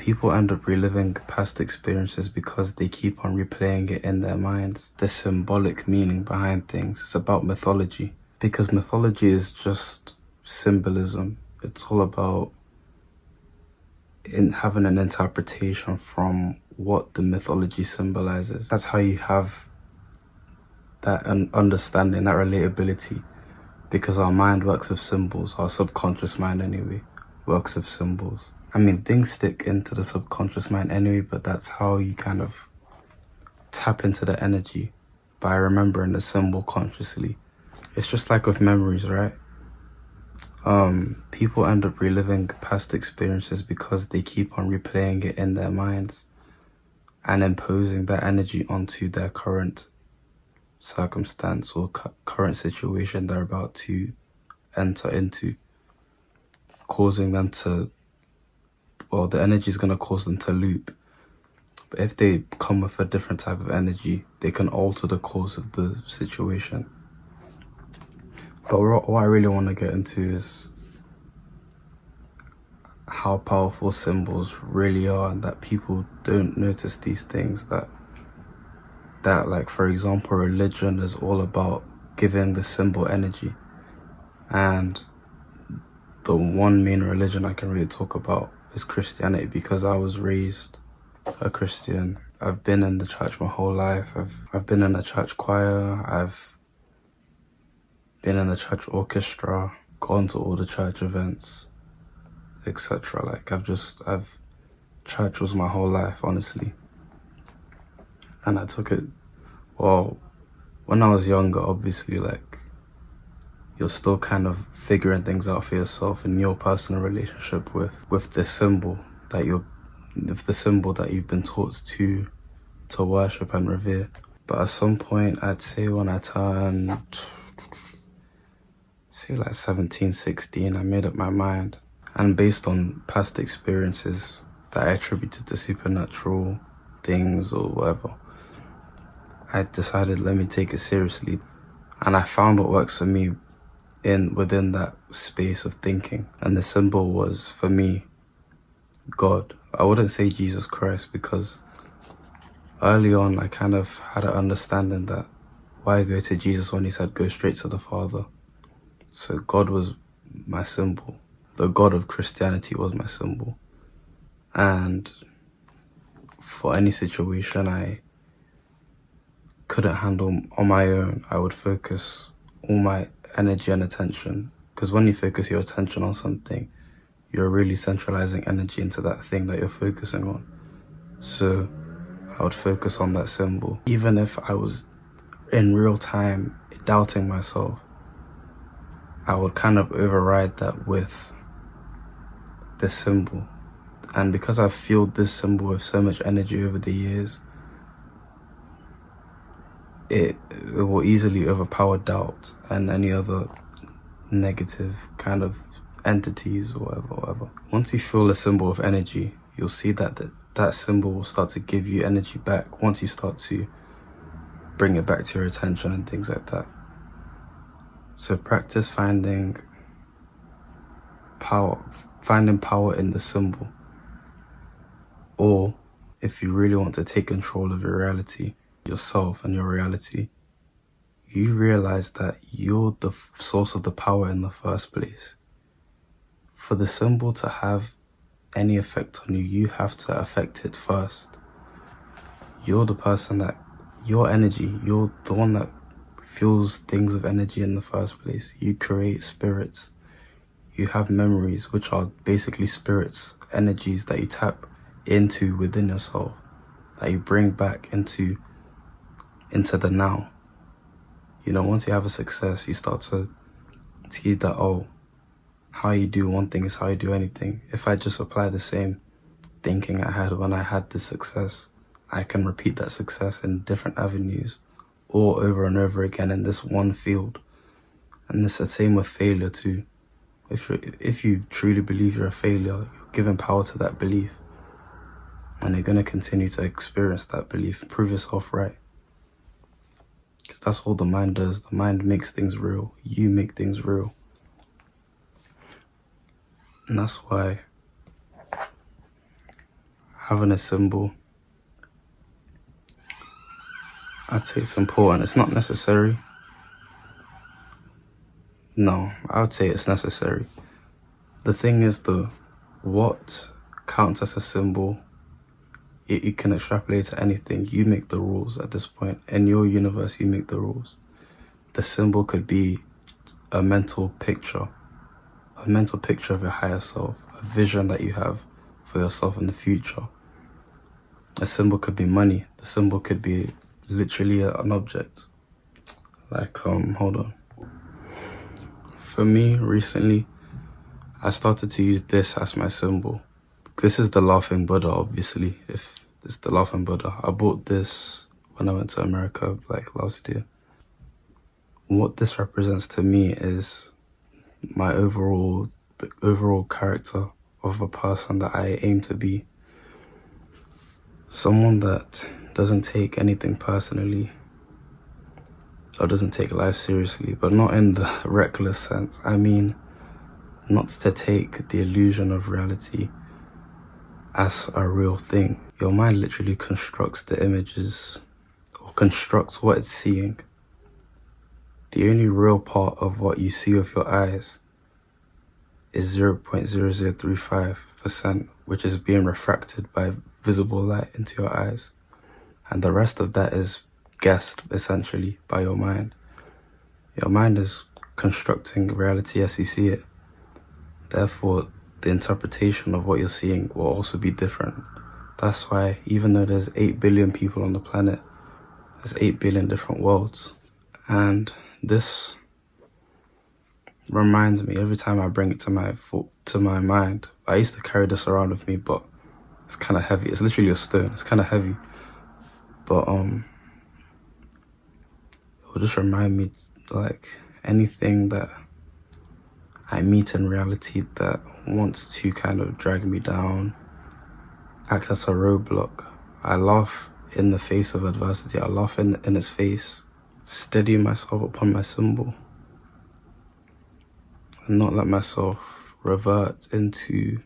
People end up reliving past experiences because they keep on replaying it in their minds. The symbolic meaning behind things is about mythology, because mythology is just symbolism. It's all about having an interpretation from what the mythology symbolizes. That's how you have that understanding, that relatability, because our mind works with symbols. Our subconscious mind anyway works with symbols. I mean, things stick into the subconscious mind anyway, but that's how you kind of tap into the energy, by remembering the symbol consciously. It's just like with memories, right? People end up reliving past experiences because they keep on replaying it in their minds and imposing that energy onto their current circumstance or current situation they're about to enter into, causing them to, well, the energy is going to cause them to loop. But if they come with a different type of energy, they can alter the course of the situation. But what I really want to get into is how powerful symbols really are, and that people don't notice these things. That like, for example, religion is all about giving the symbol energy. And the one main religion I can really talk about is Christianity, because I was raised a Christian. I've been in the church my whole life. I've been in the church choir. I've been in the church orchestra, gone to all the church events, etc. Like, church was my whole life, honestly. And I took it, well, when I was younger, obviously, like, you're still kind of figuring things out for yourself in your personal relationship with the symbol that you've been taught to worship and revere. But at some point, I'd say when I turned, like 17, 16, I made up my mind. And based on past experiences that I attributed to supernatural things or whatever, I decided, let me take it seriously. And I found what works for me within that space of thinking. And the symbol was, for me, God. I wouldn't say Jesus Christ, because early on I kind of had an understanding that why go to Jesus when he said go straight to the Father. So God was my symbol. The God of Christianity was my symbol. And for any situation I couldn't handle on my own, I would focus all my energy and attention. Because when you focus your attention on something, you're really centralizing energy into that thing that you're focusing on. So I would focus on that symbol. Even if I was in real time doubting myself, I would kind of override that with this symbol. And because I've fueled this symbol with so much energy over the years, it will easily overpower doubt and any other negative kind of entities or whatever. Once you feel a symbol of energy, you'll see that symbol will start to give you energy back once you start to bring it back to your attention and things like that. So practice finding power in the symbol. Or if you really want to take control of your reality, yourself and your reality, you realize that you're the source of the power in the first place. For the symbol to have any effect on you, you have to affect it first. You're the person that, your energy, you're the one that fuels things with energy in the first place. You create spirits. You have memories, which are basically spirits, energies that you tap into within yourself, that you bring back into the now. You know, once you have a success, you start to see that, oh, how you do one thing is how you do anything. If I just apply the same thinking I had when I had this success, I can repeat that success in different avenues, or over and over again in this one field. And it's the same with failure too. If you truly believe you're a failure, you're giving power to that belief. And you're going to continue to experience that belief. Prove yourself right. Because that's all the mind does. The mind makes things real. You make things real. And that's why having a symbol, I'd say it's important. It's not necessary. No, I would say it's necessary. The thing is though, what counts as a symbol, you can extrapolate to anything. You make the rules at this point. In your universe, you make the rules. The symbol could be a mental picture of your higher self, a vision that you have for yourself in the future. A symbol could be money. The symbol could be literally an object. Like, hold on. For me, recently, I started to use this as my symbol. This is the laughing Buddha, obviously. If it's the laughing Buddha. I bought this when I went to America, like last year. What this represents to me is the overall character of a person that I aim to be. Someone that doesn't take anything personally, or doesn't take life seriously, but not in the reckless sense. I mean, not to take the illusion of reality as a real thing. Your mind literally constructs the images, or constructs what it's seeing. The only real part of what you see with your eyes is 0.0035%, which is being refracted by visible light into your eyes. And the rest of that is guessed, essentially, by your mind. Your mind is constructing reality as you see it. Therefore, the interpretation of what you're seeing will also be different. That's why, even though there's 8 billion people on the planet, there's 8 billion different worlds. And this reminds me every time I bring it to my mind. I used to carry this around with me, but it's kind of heavy. It's literally a stone. It's kind of heavy. But it will just remind me, like, anything that I meet in reality that wants to kind of drag me down, act as a roadblock. I laugh in the face of adversity. I laugh in its face, steady myself upon my symbol, and not let myself revert into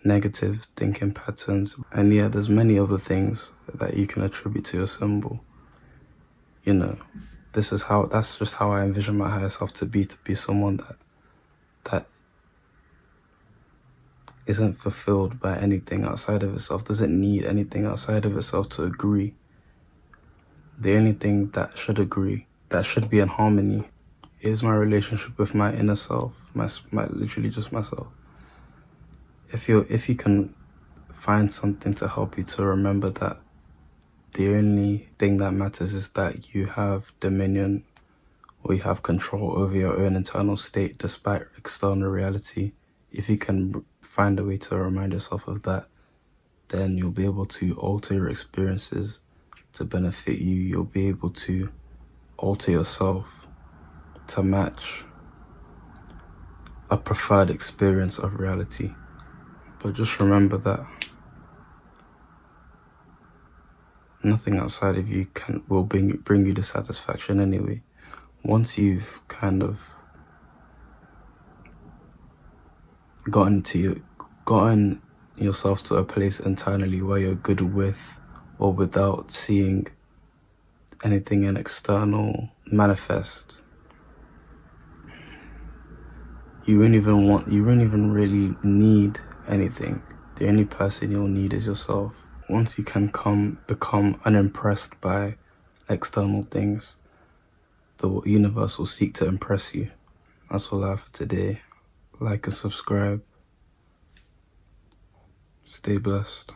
negative thinking patterns. And yeah, there's many other things that you can attribute to your symbol. You know, that's just how I envision my higher self to be someone that isn't fulfilled by anything outside of itself, doesn't need anything outside of itself to agree. The only thing that should agree, that should be in harmony, is my relationship with my inner self, my literally just myself. If you can find something to help you to remember that the only thing that matters is that you have dominion, or you have control over your own internal state despite external reality, if you can find a way to remind yourself of that, then you'll be able to alter your experiences to benefit you. You'll be able to alter yourself to match a preferred experience of reality. But just remember that nothing outside of you will bring you the satisfaction anyway. Once you've kind of gotten yourself to a place internally where you're good with or without seeing anything in external manifest, you won't even really need anything. The only person you'll need is yourself. Once you can become unimpressed by external things, the universe will seek to impress you. That's all I have for today. Like and subscribe. Stay blessed.